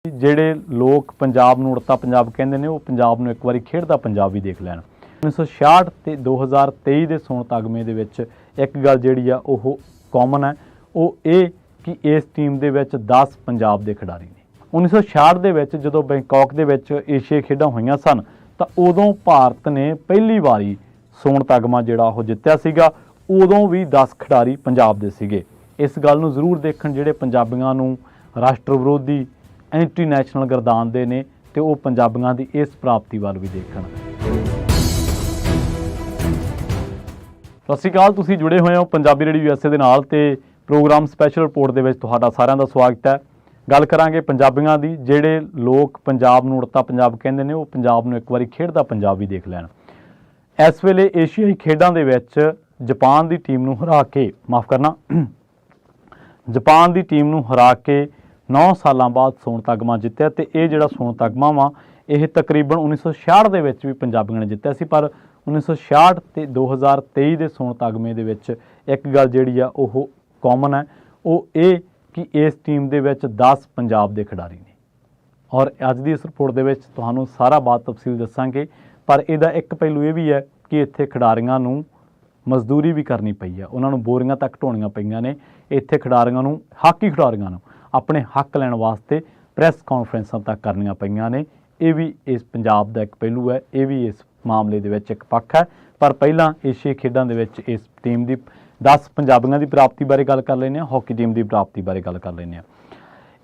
ਜਿਹੜੇ ਲੋਕ ਪੰਜਾਬ ਨੂੰ ਉੜਤਾ ਪੰਜਾਬ ਕਹਿੰਦੇ ਨੇ, ਉਹ ਪੰਜਾਬ ਨੂੰ ਇੱਕ ਵਾਰੀ ਖੇਡਦਾ ਪੰਜਾਬ ਵੀ ਦੇਖ ਲੈਣ। 1966 ਤੇ 2023 ਦੇ ਸੋਨ ਤਗਮੇ ਦੇ ਵਿੱਚ ਇੱਕ ਗੱਲ ਜਿਹੜੀ ਆ ਉਹ ਕਾਮਨ ਹੈ, ਉਹ ਇਹ ਕਿ ਇਸ ਟੀਮ ਦੇ ਵਿੱਚ 10 ਪੰਜਾਬ ਦੇ ਖਿਡਾਰੀ ਨੇ। 1966 ਦੇ ਵਿੱਚ ਜਦੋਂ ਬੈਂਕਾਕ ਦੇ ਵਿੱਚ ਏਸ਼ੀਆਈ ਖੇਡਾਂ ਹੋਈਆਂ ਸਨ ਤਾਂ ਉਦੋਂ ਭਾਰਤ ਨੇ ਪਹਿਲੀ ਵਾਰੀ ਸੋਨ ਤਗਮਾ ਜਿਹੜਾ ਉਹ ਜਿੱਤਿਆ ਸੀਗਾ। ਉਦੋਂ ਵੀ 10 ਖਿਡਾਰੀ ਪੰਜਾਬ ਦੇ ਸੀਗੇ। ਇਸ ਗੱਲ ਨੂੰ ਜ਼ਰੂਰ ਦੇਖਣ ਜਿਹੜੇ ਪੰਜਾਬੀਆਂ ਨੂੰ ਰਾਸ਼ਟਰ ਵਿਰੋਧੀ ਐਂਟੀ ਨੈਸ਼ਨਲ ਗਰਦਾਨਦੇ ਨੇ ਤੇ ਉਹ ਪੰਜਾਬੀਆਂ ਦੀ ਇਸ ਪ੍ਰਾਪਤੀ ਵੱਲ ਵੀ ਦੇਖਣ। ਸਤਿ ਸ਼੍ਰੀ ਅਕਾਲ, ਤੁਸੀਂ ਜੁੜੇ ਹੋਏ ਹੋ ਪੰਜਾਬੀ ਰੇਡੀਓ USA ਦੇ ਨਾਲ ਤੇ ਪ੍ਰੋਗਰਾਮ ਸਪੈਸ਼ਲ ਰਿਪੋਰਟ ਦੇ ਵਿੱਚ ਤੁਹਾਡਾ ਸਾਰਿਆਂ ਦਾ ਸਵਾਗਤ ਹੈ। ਗੱਲ ਕਰਾਂਗੇ ਪੰਜਾਬੀਆਂ ਦੀ, ਜਿਹੜੇ ਲੋਕ ਪੰਜਾਬ ਨੂੰ ਉੜਤਾ ਪੰਜਾਬ ਕਹਿੰਦੇ ਨੇ, ਉਹ ਪੰਜਾਬ ਨੂੰ ਇੱਕ ਵਾਰੀ ਖੇਡਦਾ ਪੰਜਾਬ ਵੀ ਦੇਖ ਲੈਣ। ਇਸ ਵੇਲੇ ਏਸ਼ੀਆਈ ਖੇਡਾਂ ਦੇ ਵਿੱਚ ਜਾਪਾਨ ਦੀ ਟੀਮ ਨੂੰ ਹਰਾ ਕੇ ਜਾਪਾਨ ਦੀ ਟੀਮ ਨੂੰ ਹਰਾ ਕੇ 9 ਸਾਲਾਂ ਬਾਅਦ ਸੋਨ ਤਗਮਾ ਜਿੱਤਿਆ ਤੇ ਇਹ ਜਿਹੜਾ ਸੋਨ ਤਗਮਾ ਵਾ ਇਹ ਤਕਰੀਬਨ 1966 ਦੇ ਵਿੱਚ ਵੀ ਪੰਜਾਬੀਆਂ ਨੇ ਜਿੱਤਿਆ ਸੀ, ਪਰ 1966 ਤੇ 2023 ਦੇ ਸੋਨ ਤਗਮੇ ਦੇ ਵਿੱਚ ਇੱਕ ਗੱਲ ਜਿਹੜੀ ਆ ਉਹ ਕਾਮਨ ਹੈ, ਉਹ ਇਹ ਕਿ ਇਸ ਟੀਮ ਦੇ ਵਿੱਚ 10 ਪੰਜਾਬ ਦੇ ਖਿਡਾਰੀ ਨੇ। ਔਰ ਅੱਜ ਦੀ ਇਸ ਰਿਪੋਰਟ ਦੇ ਵਿੱਚ ਤੁਹਾਨੂੰ ਸਾਰਾ ਬਾਤ ਤਫਸੀਲ ਦੱਸਾਂਗੇ, ਪਰ ਇਹਦਾ ਇੱਕ ਪਹਿਲੂ ਇਹ ਵੀ ਹੈ ਕਿ ਇੱਥੇ ਖਿਡਾਰੀਆਂ ਨੂੰ ਮਜ਼ਦੂਰੀ ਵੀ ਕਰਨੀ ਪਈ ਹੈ, ਉਹਨਾਂ ਨੂੰ ਬੋਰੀਆਂ ਤੱਕ ਢੋਣੀਆਂ ਪਈਆਂ ਨੇ। ਇੱਥੇ ਖਿਡਾਰੀਆਂ ਨੂੰ, ਹਾਕੀ ਖਿਡਾਰੀਆਂ ਨੂੰ ਆਪਣੇ ਹੱਕ ਲੈਣ ਵਾਸਤੇ ਪ੍ਰੈਸ ਕਾਨਫਰੰਸਾਂ ਤੱਕ ਕਰਨੀਆਂ ਪਈਆਂ ਨੇ। ਇਹ ਵੀ ਇਸ ਪੰਜਾਬ ਦਾ ਇੱਕ ਪਹਿਲੂ ਹੈ, ਇਹ ਵੀ ਇਸ ਮਾਮਲੇ ਦੇ ਵਿੱਚ ਇੱਕ ਪੱਖ ਹੈ। ਪਰ ਪਹਿਲਾਂ ਏਸ਼ੀਆਈ ਖੇਡਾਂ ਦੇ ਵਿੱਚ ਇਸ ਟੀਮ ਦੀ 10 ਪੰਜਾਬੀਆਂ ਦੀ ਪ੍ਰਾਪਤੀ ਬਾਰੇ ਗੱਲ ਕਰ ਲੈਂਦੇ ਹਾਂ, ਹਾਕੀ ਟੀਮ ਦੀ ਪ੍ਰਾਪਤੀ ਬਾਰੇ ਗੱਲ ਕਰ ਲੈਂਦੇ ਹਾਂ।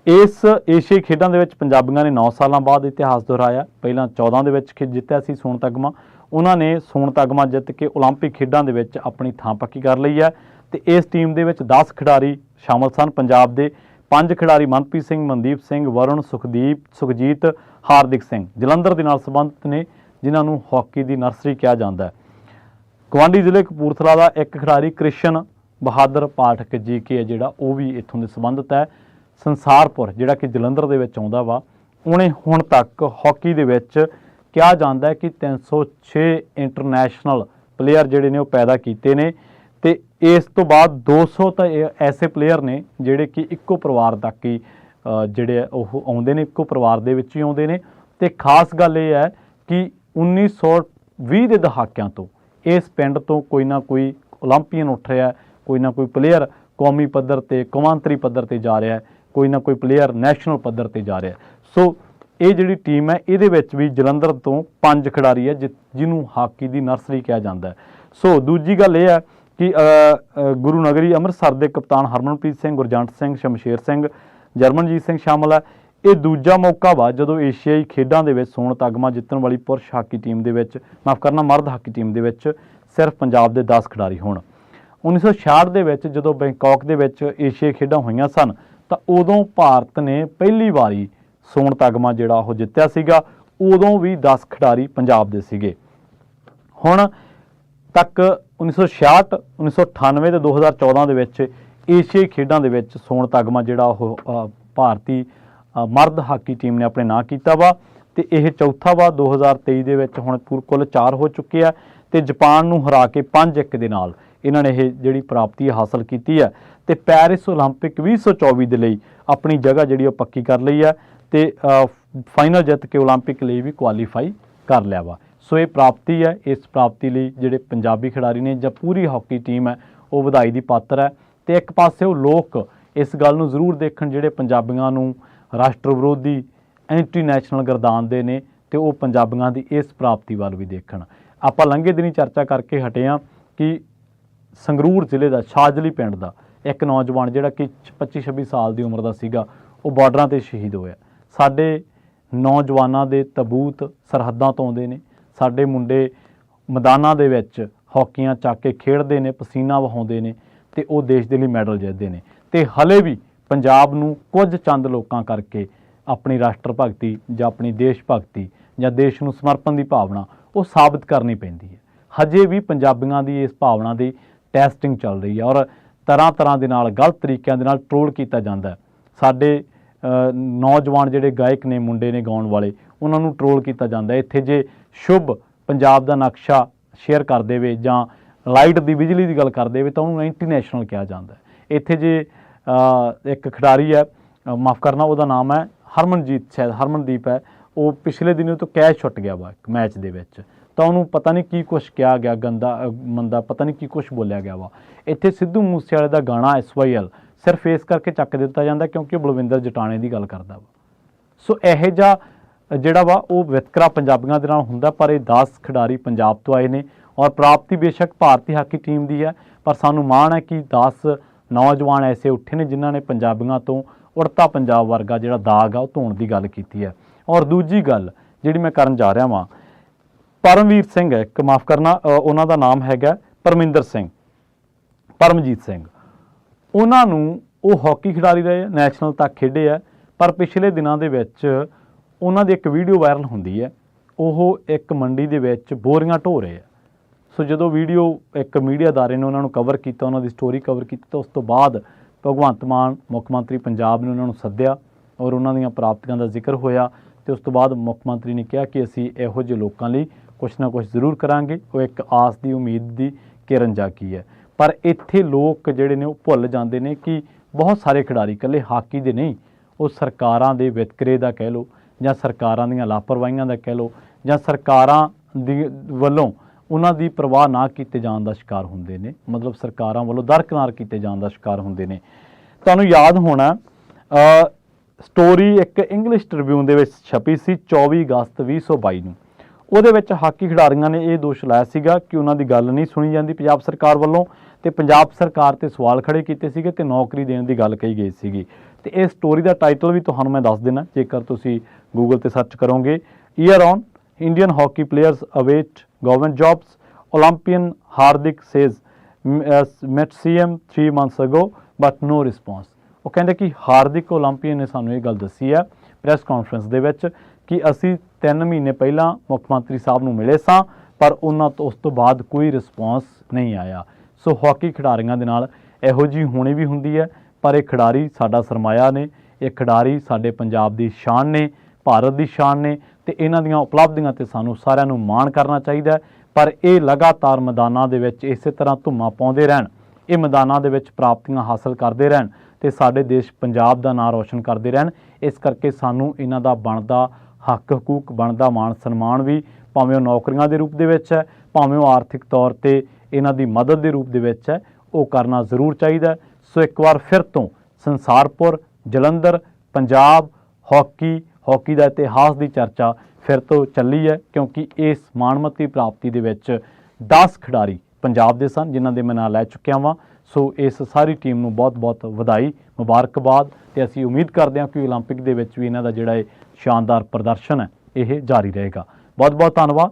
ਇਸ ਏਸ਼ੀਆਈ ਖੇਡਾਂ ਦੇ ਵਿੱਚ ਪੰਜਾਬੀਆਂ ਨੇ 9 ਸਾਲਾਂ ਬਾਅਦ ਇਤਿਹਾਸ ਦੁਹਰਾਇਆ। ਪਹਿਲਾਂ 14 ਦੇ ਵਿੱਚ ਜਿੱਤਿਆ ਸੀ ਸੋਨ ਤਗਮਾ, ਉਹਨਾਂ ਨੇ ਸੋਨ ਤਗਮਾ ਜਿੱਤ ਕੇ ਓਲੰਪਿਕ ਖੇਡਾਂ ਦੇ ਵਿੱਚ ਆਪਣੀ ਥਾਂ ਪੱਕੀ ਕਰ ਲਈ ਹੈ। ਤੇ ਇਸ ਟੀਮ ਦੇ ਵਿੱਚ 10 ਖਿਡਾਰੀ ਸ਼ਾਮਲ ਸਨ ਪੰਜਾਬ ਦੇ। 5 ਖਿਡਾਰੀ ਮਨਪ੍ਰੀਤ ਸਿੰਘ, ਮਨਦੀਪ ਸਿੰਘ, ਵਰੁਣ, ਸੁਖਜੀਤ, ਹਾਰਦਿਕ ਸਿੰਘ ਜਲੰਧਰ ਦੇ ਨਾਲ ਸੰਬੰਧਿਤ ਨੇ, ਜਿਨ੍ਹਾਂ ਨੂੰ ਹਾਕੀ ਦੀ ਨਰਸਰੀ ਕਿਹਾ ਜਾਂਦਾ ਹੈ। ਗਵਾਂਢੀ ਜ਼ਿਲ੍ਹੇ ਕਪੂਰਥਲਾ ਦਾ ਇੱਕ ਖਿਡਾਰੀ ਕ੍ਰਿਸ਼ਨ ਬਹਾਦਰ ਪਾਠਕ GK ਹੈ ਜਿਹੜਾ, ਉਹ ਵੀ ਇੱਥੋਂ ਦੇ ਸੰਬੰਧਿਤ ਹੈ। ਸੰਸਾਰਪੁਰ ਜਿਹੜਾ ਕਿ ਜਲੰਧਰ ਦੇ ਵਿੱਚ ਆਉਂਦਾ ਵਾ, ਉਹਨੇ ਹੁਣ ਤੱਕ ਹਾਕੀ ਦੇ ਵਿੱਚ ਕਿਹਾ ਜਾਂਦਾ ਹੈ ਕਿ 306 ਇੰਟਰਨੈਸ਼ਨਲ ਪਲੇਅਰ ਜਿਹੜੇ ਨੇ ਉਹ ਪੈਦਾ ਕੀਤੇ ਨੇ। ਤੇ ਇਸ ਤੋਂ ਬਾਅਦ 200 ਤਾਂ ਐਸੇ ਪਲੇਅਰ ਨੇ ਜਿਹੜੇ ਕਿ ਇੱਕੋ ਪਰਿਵਾਰ ਤੱਕ ਹੀ ਜਿਹੜੇ ਉਹ ਆਉਂਦੇ ਨੇ, ਇੱਕੋ ਪਰਿਵਾਰ ਦੇ ਵਿੱਚ ਹੀ ਆਉਂਦੇ ਨੇ। ਤੇ ਖਾਸ ਗੱਲ ਇਹ ਹੈ ਕਿ 1920 ਦੇ ਦਹਾਕਿਆਂ ਤੋਂ ਇਸ ਪਿੰਡ ਤੋਂ ਕੋਈ ਨਾ ਕੋਈ ਓਲੰਪੀਅਨ ਉੱਠ ਰਿਹਾ, ਕੋਈ ਨਾ ਕੋਈ ਪਲੇਅਰ ਕੌਮੀ ਪੱਧਰ ਤੇ, ਕੌਮਾਂਤਰੀ ਪੱਧਰ ਤੇ ਜਾ ਰਿਹਾ, ਕੋਈ ਨਾ ਕੋਈ ਪਲੇਅਰ ਨੈਸ਼ਨਲ ਪੱਧਰ ਤੇ ਜਾ ਰਿਹਾ। ਸੋ ਇਹ ਜਿਹੜੀ ਟੀਮ ਹੈ ਇਹਦੇ ਵਿੱਚ ਵੀ ਜਲੰਧਰ ਤੋਂ 5 ਖਿਡਾਰੀ ਹੈ ਜਿਹਨੂੰ ਹਾਕੀ ਦੀ ਨਰਸਰੀ ਕਿਹਾ ਜਾਂਦਾ ਹੈ। ਸੋ ਦੂਜੀ ਗੱਲ ਇਹ ਹੈ ਕਿ ਗੁਰੂ ਨਗਰੀ ਅੰਮ੍ਰਿਤਸਰ ਦੇ ਕਪਤਾਨ ਹਰਮਨਪ੍ਰੀਤ ਸਿੰਘ, ਗੁਰਜੰਟ ਸਿੰਘ, ਸ਼ਮਸ਼ੇਰ ਸਿੰਘ, ਜਰਮਨਜੀਤ ਸਿੰਘ ਸ਼ਾਮਲ ਹੈ। ਇਹ ਦੂਜਾ ਮੌਕਾ ਵਾ ਜਦੋਂ ਏਸ਼ੀਆਈ ਖੇਡਾਂ ਦੇ ਵਿੱਚ ਸੋਨ ਤਗਮਾ ਜਿੱਤਣ ਵਾਲੀ ਪੁਰਸ਼ ਹਾਕੀ ਟੀਮ ਦੇ ਵਿੱਚ, ਮਰਦ ਹਾਕੀ ਟੀਮ ਦੇ ਵਿੱਚ ਸਿਰਫ ਪੰਜਾਬ ਦੇ 10 ਖਿਡਾਰੀ ਹੋਣ। 1966 ਦੇ ਵਿੱਚ ਜਦੋਂ ਬੈਂਕਾਕ ਦੇ ਵਿੱਚ ਏਸ਼ੀਆਈ ਖੇਡਾਂ ਹੋਈਆਂ ਸਨ ਤਾਂ ਉਦੋਂ ਭਾਰਤ ਨੇ ਪਹਿਲੀ ਵਾਰੀ ਸੋਨ ਤਗਮਾ ਜਿਹੜਾ ਉਹ ਜਿੱਤਿਆ ਸੀਗਾ। ਉਦੋਂ ਵੀ 10 ਖਿਡਾਰੀ ਪੰਜਾਬ ਦੇ ਸੀਗੇ। ਹੁਣ ਤੱਕ 1966, 1998 ਤੇ 2014 ਦੇ ਵਿੱਚ ਏਸ਼ੀਆਈ ਖੇਡਾਂ ਦੇ ਵਿੱਚ ਸੋਨ ਤਗਮਾ ਜਿਹੜਾ ਉਹ ਭਾਰਤੀ ਮਰਦ ਹਾਕੀ ਟੀਮ ਨੇ ਆਪਣੇ ਨਾਂ ਕੀਤਾ ਵਾ ਤੇ ਇਹ ਚੌਥਾ ਵਾ। 2023 ਦੇ ਵਿੱਚ ਹੁਣ ਕੁੱਲ 4 ਹੋ ਚੁੱਕੇ ਆ ਤੇ ਜਾਪਾਨ ਨੂੰ ਹਰਾ ਕੇ 5-1 ਦੇ ਨਾਲ ਇਹਨਾਂ ਨੇ ਇਹ ਜਿਹੜੀ ਪ੍ਰਾਪਤੀ ਹਾਸਲ ਕੀਤੀ ਹੈ ਤੇ ਪੈਰਿਸ ਓਲੰਪਿਕ 2024 ਦੇ ਲਈ ਆਪਣੀ ਜਗ੍ਹਾ ਜਿਹੜੀ ਉਹ ਪੱਕੀ ਕਰ ਲਈ ਹੈ ਤੇ ਫਾਈਨਲ ਜਿੱਤ ਕੇ ਓਲੰਪਿਕ ਲਈ ਵੀ ਕੁਆਲੀਫਾਈ ਕਰ ਲਿਆ ਵਾ। ਸੋ ਇਹ ਪ੍ਰਾਪਤੀ ਹੈ, ਇਸ ਪ੍ਰਾਪਤੀ ਲਈ ਜਿਹੜੇ ਪੰਜਾਬੀ ਖਿਡਾਰੀ ਨੇ ਜਾਂ ਪੂਰੀ ਹਾਕੀ ਟੀਮ ਹੈ ਉਹ ਵਧਾਈ ਦੀ ਪਾਤਰ ਹੈ। ਤੇ ਇੱਕ ਪਾਸੇ ਉਹ ਲੋਕ ਇਸ ਗੱਲ ਨੂੰ ਜ਼ਰੂਰ ਦੇਖਣ ਜਿਹੜੇ ਪੰਜਾਬੀਆਂ ਨੂੰ ਰਾਸ਼ਟਰ ਵਿਰੋਧੀ ਐਂਟੀ ਨੈਸ਼ਨਲ ਗਰਦਾਨਦੇ ਨੇ ਤੇ ਉਹ ਪੰਜਾਬੀਆਂ ਦੀ ਇਸ ਪ੍ਰਾਪਤੀ ਵੱਲ ਵੀ ਦੇਖਣ। ਆਪਾਂ ਲੰਘੇ ਦਿਨੀ ਚਰਚਾ ਕਰਕੇ ਹਟੇ ਹਾਂ ਕਿ ਸੰਗਰੂਰ ਜ਼ਿਲ੍ਹੇ ਦਾ ਸ਼ਾਜਲੀ ਪਿੰਡ ਦਾ ਇੱਕ ਨੌਜਵਾਨ ਜਿਹੜਾ ਕਿ 25-26 ਸਾਲ ਦੀ ਉਮਰ ਦਾ ਸੀਗਾ, ਉਹ ਬਾਰਡਰਾਂ 'ਤੇ ਸ਼ਹੀਦ ਹੋਇਆ। ਸਾਡੇ ਨੌਜਵਾਨਾਂ ਦੇ ਤਬੂਤ ਸਰਹੱਦਾਂ ਤੋਂ ਆਉਂਦੇ ਨੇ, ਸਾਡੇ ਮੁੰਡੇ ਮੈਦਾਨਾਂ ਦੇ ਵਿੱਚ ਹਾਕੀਆਂ ਚੱਕ ਕੇ ਖੇਡਦੇ ਨੇ, ਪਸੀਨਾ ਵਹਾਉਂਦੇ ਨੇ ਤੇ ਉਹ ਦੇਸ਼ ਦੇ ਲਈ ਮੈਡਲ ਜਿੱਤਦੇ ਨੇ। ਤੇ ਹਲੇ ਵੀ ਪੰਜਾਬ ਨੂੰ ਕੁਝ ਚੰਦ ਲੋਕਾਂ ਕਰਕੇ ਆਪਣੀ ਰਾਸ਼ਟਰ ਭਗਤੀ ਜਾਂ ਆਪਣੀ ਦੇਸ਼ ਭਗਤੀ ਜਾਂ ਦੇਸ਼ ਨੂੰ ਸਮਰਪਣ ਦੀ ਭਾਵਨਾ ਉਹ ਸਾਬਤ ਕਰਨੀ ਪੈਂਦੀ ਹੈ। ਹਜੇ ਵੀ ਪੰਜਾਬੀਆਂ ਦੀ ਇਸ ਭਾਵਨਾ ਦੀ ਟੈਸਟਿੰਗ ਚੱਲ ਰਹੀ ਹੈ ਔਰ ਤਰ੍ਹਾਂ ਦੇ ਨਾਲ ਗਲਤ ਤਰੀਕਿਆਂ ਦੇ ਨਾਲ ਟਰੋਲ ਕੀਤਾ ਜਾਂਦਾ ਹੈ। ਸਾਡੇ ਨੌਜਵਾਨ ਜਿਹੜੇ ਗਾਇਕ ਨੇ, ਮੁੰਡੇ ਨੇ ਗਾਉਣ ਵਾਲੇ, ਉਹਨਾਂ ਨੂੰ ਟਰੋਲ ਕੀਤਾ ਜਾਂਦਾ। ਇੱਥੇ ਜੇ ਸ਼ੁਭ ਪੰਜਾਬ ਦਾ ਨਕਸ਼ਾ ਸ਼ੇਅਰ ਕਰ ਦੇਵੇ ਜਾਂ ਲਾਈਟ ਦੀ, ਬਿਜਲੀ ਦੀ ਗੱਲ ਕਰ ਦੇਵੇ ਤਾਂ ਉਹਨੂੰ ਐਂਟੀ ਨੈਸ਼ਨਲ ਕਿਹਾ ਜਾਂਦਾ। ਇੱਥੇ ਜੇ ਇੱਕ ਖਿਡਾਰੀ ਹੈ, ਉਹਦਾ ਨਾਮ ਹੈ ਹਰਮਨਜੀਤ ਸ਼ਾਇਦ ਹਰਮਨਦੀਪ ਹੈ, ਉਹ ਪਿਛਲੇ ਦਿਨੀ ਤੋਂ ਕੈਚ ਛੁੱਟ ਗਿਆ ਵਾ ਇੱਕ ਮੈਚ ਦੇ ਵਿੱਚ, ਤਾਂ ਉਹਨੂੰ ਪਤਾ ਨਹੀਂ ਕੀ ਕੁਛ ਕਿਹਾ ਗਿਆ, ਗੰਦਾ ਮੰਦਾ ਪਤਾ ਨਹੀਂ ਕੀ ਕੁਛ ਬੋਲਿਆ ਗਿਆ ਵਾ। ਇੱਥੇ ਸਿੱਧੂ ਮੂਸੇਵਾਲੇ ਦਾ ਗਾਣਾ SYL ਸਿਰਫ ਇਸ ਕਰਕੇ ਚੱਕ ਦਿੱਤਾ ਜਾਂਦਾ ਕਿਉਂਕਿ ਉਹ ਬਲਵਿੰਦਰ ਜਟਾਣੇ ਦੀ ਗੱਲ ਕਰਦਾ ਵਾ। ਸੋ ਇਹੋ ਜਿਹਾ ਜਿਹੜਾ ਵਾ ਉਹ ਵਿਤਕਰਾ ਪੰਜਾਬੀਆਂ ਦੇ ਨਾਲ ਹੁੰਦਾ। ਪਰ ਇਹ 10 ਖਿਡਾਰੀ ਪੰਜਾਬ ਤੋਂ ਆਏ ਨੇ ਔਰ ਪ੍ਰਾਪਤੀ ਬੇਸ਼ੱਕ ਭਾਰਤੀ ਹਾਕੀ ਟੀਮ ਦੀ ਹੈ, ਪਰ ਸਾਨੂੰ ਮਾਣ ਹੈ ਕਿ 10 ਨੌਜਵਾਨ ਐਸੇ ਉੱਠੇ ਨੇ ਜਿਨ੍ਹਾਂ ਨੇ ਪੰਜਾਬੀਆਂ ਤੋਂ ਉੜਤਾ ਪੰਜਾਬ ਵਰਗਾ ਜਿਹੜਾ ਦਾਗ ਆ ਉਹ ਧੋਣ ਦੀ ਗੱਲ ਕੀਤੀ ਹੈ। ਔਰ ਦੂਜੀ ਗੱਲ ਜਿਹੜੀ ਮੈਂ ਕਰਨ ਜਾ ਰਿਹਾ ਵਾਂ, ਪਰਮਵੀਰ ਸਿੰਘ ਹੈ, ਇੱਕ ਮਾਫ ਕਰਨਾ ਉਹਨਾਂ ਦਾ ਨਾਮ ਹੈਗਾ ਪਰਮਜੀਤ ਸਿੰਘ। ਉਹਨਾਂ ਨੂੰ ਉਹ ਹਾਕੀ ਖਿਡਾਰੀ ਰਹੇ, ਨੈਸ਼ਨਲ ਤੱਕ ਖੇਡੇ ਹੈ, ਪਰ ਪਿਛਲੇ ਦਿਨਾਂ ਦੇ ਵਿੱਚ ਉਹਨਾਂ ਦੀ ਇੱਕ ਵੀਡੀਓ ਵਾਇਰਲ ਹੁੰਦੀ ਹੈ। ਉਹ ਇੱਕ ਮੰਡੀ ਦੇ ਵਿੱਚ ਬੋਰੀਆਂ ਢੋ ਰਹੇ ਆ। ਸੋ ਜਦੋਂ ਵੀਡੀਓ ਇੱਕ ਮੀਡੀਆ ਅਦਾਰੇ ਨੇ ਉਹਨਾਂ ਨੂੰ ਕਵਰ ਕੀਤਾ, ਉਹਨਾਂ ਦੀ ਸਟੋਰੀ ਕਵਰ ਕੀਤੀ, ਤਾਂ ਉਸ ਤੋਂ ਬਾਅਦ ਭਗਵੰਤ ਮਾਨ ਮੁੱਖ ਮੰਤਰੀ ਪੰਜਾਬ ਨੇ ਉਹਨਾਂ ਨੂੰ ਸੱਦਿਆ ਔਰ ਉਹਨਾਂ ਦੀਆਂ ਪ੍ਰਾਪਤੀਆਂ ਦਾ ਜ਼ਿਕਰ ਹੋਇਆ। ਤੇ ਉਸ ਤੋਂ ਬਾਅਦ ਮੁੱਖ ਮੰਤਰੀ ਨੇ ਕਿਹਾ ਕਿ ਅਸੀਂ ਇਹੋ ਜਿਹੇ ਲੋਕਾਂ ਲਈ ਕੁਛ ਨਾ ਕੁਛ ਜ਼ਰੂਰ ਕਰਾਂਗੇ। ਉਹ ਇੱਕ ਆਸ ਦੀ ਉਮੀਦ ਦੀ ਕਿਰਨ ਜਾਗੀ ਹੈ। ਪਰ ਇੱਥੇ ਲੋਕ ਜਿਹੜੇ ਨੇ ਉਹ ਭੁੱਲ ਜਾਂਦੇ ਨੇ ਕਿ ਬਹੁਤ ਸਾਰੇ ਖਿਡਾਰੀ ਇਕੱਲੇ ਹਾਕੀ ਦੇ ਨਹੀਂ, ਉਹ ਸਰਕਾਰਾਂ ਦੇ ਵਿਤਕਰੇ ਦਾ ਕਹਿ ਲਓ ਜਾਂ ਸਰਕਾਰਾਂ ਦੀਆਂ ਲਾਪਰਵਾਹੀਆਂ ਦਾ ਕਹਿ ਲਓ ਜਾਂ ਸਰਕਾਰਾਂ ਦੀ ਵੱਲੋਂ ਉਹਨਾਂ ਦੀ ਪਰਵਾਹ ਨਾ ਕੀਤੇ ਜਾਣ ਦਾ ਸ਼ਿਕਾਰ ਹੁੰਦੇ ਨੇ, ਮਤਲਬ ਸਰਕਾਰਾਂ ਵੱਲੋਂ ਦਰਕਿਨਾਰ ਕੀਤੇ ਜਾਣ ਦਾ ਸ਼ਿਕਾਰ ਹੁੰਦੇ ਨੇ। ਤੁਹਾਨੂੰ ਯਾਦ ਹੋਣਾ ਸਟੋਰੀ ਇੱਕ ਇੰਗਲਿਸ਼ ਟ੍ਰਿਬਿਊਨ ਦੇ ਵਿੱਚ ਛਪੀ ਸੀ 24 ਅਗਸਤ 2022 ਨੂੰ। ਉਹਦੇ ਵਿੱਚ ਹਾਕੀ ਖਿਡਾਰੀਆਂ ਨੇ ਇਹ ਦੋਸ਼ ਲਾਇਆ ਸੀਗਾ ਕਿ ਉਹਨਾਂ ਦੀ ਗੱਲ ਨਹੀਂ ਸੁਣੀ ਜਾਂਦੀ ਪੰਜਾਬ ਸਰਕਾਰ ਵੱਲੋਂ, ਤੇ ਪੰਜਾਬ ਸਰਕਾਰ ਤੇ ਸਵਾਲ ਖੜੇ ਕੀਤੇ ਸੀਗੇ ਤੇ ਨੌਕਰੀ ਦੇਣ ਦੀ ਗੱਲ ਕਹੀ ਗਈ ਸੀਗੀ। ਤੇ ਇਹ ਸਟੋਰੀ ਦਾ ਟਾਈਟਲ ਵੀ ਤੁਹਾਨੂੰ ਮੈਂ ਦੱਸ ਦੇਣਾ, ਜੇਕਰ ਤੁਸੀਂ ਗੂਗਲ ਤੇ ਸਰਚ ਕਰੋਗੇ, year on Indian hockey players await government jobs, Olympian Hardik says met CM 3 months ago but no response. ਉਹ ਕਹਿੰਦੇ ਕਿ ਹਾਰਦਿਕ ਓਲੰਪੀਅਨ ਨੇ ਸਾਨੂੰ ਇਹ ਗੱਲ ਦੱਸੀ ਹੈ ਪ੍ਰੈਸ ਕਾਨਫਰੰਸ ਦੇ ਵਿੱਚ ਕਿ ਅਸੀਂ 3 ਮਹੀਨੇ ਪਹਿਲਾਂ ਮੁੱਖ ਮੰਤਰੀ ਸਾਹਿਬ ਨੂੰ ਮਿਲੇ ਸਾਂ, ਪਰ ਉਹਨਾਂ ਤੋਂ ਉਸ ਤੋਂ ਬਾਅਦ ਕੋਈ ਰਿਸਪੌਂਸ ਨਹੀਂ ਆਇਆ। ਸੋ ਹਾਕੀ ਖਿਡਾਰੀਆਂ ਦੇ ਨਾਲ ਇਹੋ ਜਿਹੀ ਹੋਣੀ ਵੀ ਹੁੰਦੀ ਹੈ, ਪਰ ਇਹ ਖਿਡਾਰੀ ਸਾਡਾ ਸਰਮਾਇਆ ਨੇ, ਇਹ ਖਿਡਾਰੀ ਸਾਡੇ ਪੰਜਾਬ ਦੀ ਸ਼ਾਨ ਨੇ, ਭਾਰਤ ਦੀ ਸ਼ਾਨ ਨੇ, ਤੇ ਇਹਨਾਂ ਦੀਆਂ ਉਪਲਬਧੀਆਂ ਤੇ ਸਾਨੂੰ ਸਾਰਿਆਂ ਨੂੰ ਮਾਣ ਕਰਨਾ ਚਾਹੀਦਾ ਹੈ। ਪਰ ਇਹ ਲਗਾਤਾਰ ਮੈਦਾਨਾਂ ਦੇ ਵਿੱਚ ਇਸੇ ਤਰ੍ਹਾਂ ਧੁੰਮਾਂ ਪਾਉਂਦੇ ਰਹਿਣ, ਇਹ ਮੈਦਾਨਾਂ ਦੇ ਵਿੱਚ ਪ੍ਰਾਪਤੀਆਂ ਹਾਸਲ ਕਰਦੇ ਰਹਿਣ ਤੇ ਸਾਡੇ ਦੇਸ਼ ਪੰਜਾਬ ਦਾ ਨਾਂ ਰੋਸ਼ਨ ਕਰਦੇ ਰਹਿਣ। ਇਸ ਕਰਕੇ ਸਾਨੂੰ ਇਹਨਾਂ ਦਾ ਬਣਦਾ ਹੱਕ ਹਕੂਕ, ਬਣਦਾ ਮਾਣ ਸਨਮਾਨ ਵੀ, ਭਾਵੇਂ ਉਹ ਨੌਕਰੀਆਂ ਦੇ ਰੂਪ ਦੇ ਵਿੱਚ ਹੈ, ਭਾਵੇਂ ਉਹ ਆਰਥਿਕ ਤੌਰ ਤੇ ਇਹਨਾਂ ਦੀ ਮਦਦ ਦੇ ਰੂਪ ਦੇ ਵਿੱਚ ਹੈ, ਉਹ ਕਰਨਾ ਜ਼ਰੂਰ ਚਾਹੀਦਾ। ਸੋ ਇੱਕ ਵਾਰ ਫਿਰ ਤੋਂ ਸੰਸਾਰਪੁਰ, ਜਲੰਧਰ, ਪੰਜਾਬ ਹਾਕੀ ਦਾ ਇਤਿਹਾਸ ਦੀ ਚਰਚਾ ਫਿਰ ਤੋਂ ਚੱਲੀ ਹੈ, ਕਿਉਂਕਿ ਇਸ ਮਾਣਮੱਤੀ ਪ੍ਰਾਪਤੀ ਦੇ ਵਿੱਚ 10 ਖਿਡਾਰੀ ਪੰਜਾਬ ਦੇ ਸਨ ਜਿਨ੍ਹਾਂ ਦੇ ਮੈਂ ਨਾਂ ਲੈ ਚੁੱਕਿਆ ਵਾਂ। ਸੋ ਇਸ ਸਾਰੀ ਟੀਮ ਨੂੰ ਬਹੁਤ-ਬਹੁਤ ਵਧਾਈ, ਮੁਬਾਰਕਬਾਦ, ਤੇ ਅਸੀਂ ਉਮੀਦ ਕਰਦੇ ਹਾਂ ਕਿ ਓਲੰਪਿਕ ਦੇ ਵਿੱਚ ਵੀ ਇਹਨਾਂ ਦਾ ਜਿਹੜਾ ਇਹ ਸ਼ਾਨਦਾਰ ਪ੍ਰਦਰਸ਼ਨ ਹੈ ਇਹ ਜਾਰੀ ਰਹੇਗਾ। ਬਹੁਤ-ਬਹੁਤ ਧੰਨਵਾਦ।